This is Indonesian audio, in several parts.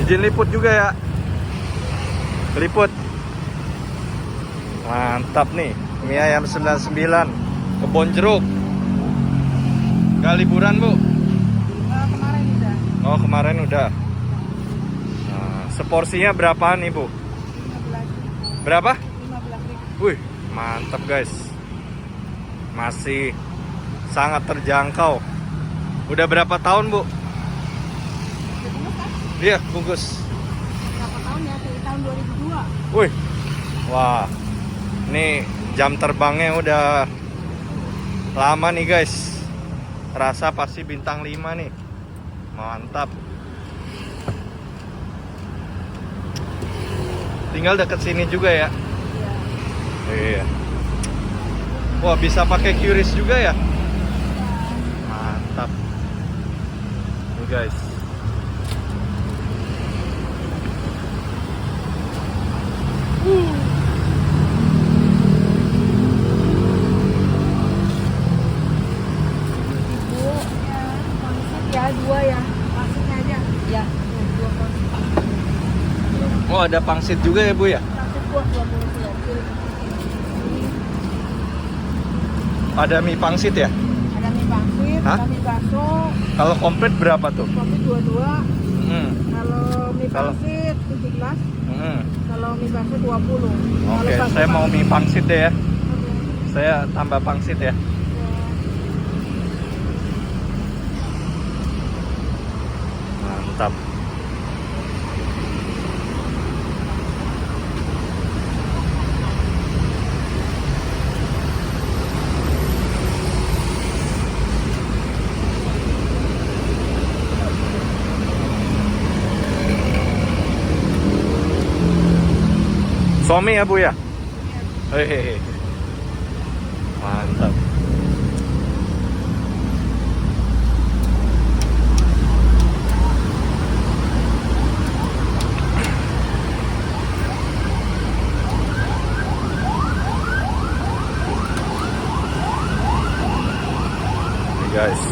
Izin liput juga ya. Liput. Mantap nih. Mie ayam 99. Kebon Jeruk. Gak liburan, Bu? Kemarin udah. Oh, kemarin udah. Nah, seporsinya berapaan nih, Bu? 15.000. Berapa? 15.000. Wih, mantap guys. Masih sangat terjangkau. Udah berapa tahun, Bu? Iya, bungkus. Berapa tahun ya? Dari tahun 2002. Wih. Wah. Ini jam terbangnya udah lama nih, guys. Rasa pasti bintang 5 nih. Mantap. Tinggal deket sini juga ya. Iya. Iya. Wah, bisa pakai QRIS juga ya? Mantap. Nih guys. Ibu ya, pangsit ya 2 ya. Pangsitnya aja. Ya, 2 pangsit. Oh, ada pangsit juga ya, Bu ya? Pangsit buah 20 kilo. Ada mie pangsit ya? Ada mie pangsit, Hah? ada mie bakso, Kalau komplit berapa tuh? kopi 22. Hmm. Kalau mie Kalau- pangsit 17. Hmm. Kalau mie bakso 20. Oke, saya mau mie pangsit deh ya. Saya tambah pangsit ya. Mantap. Suami ya, Bu ya? Hehehe. Mantap. Nih guys.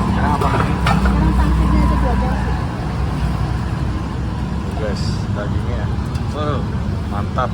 Sekarang pangsitnya itu 2 porsi. Guys, dagingnya. Mantap.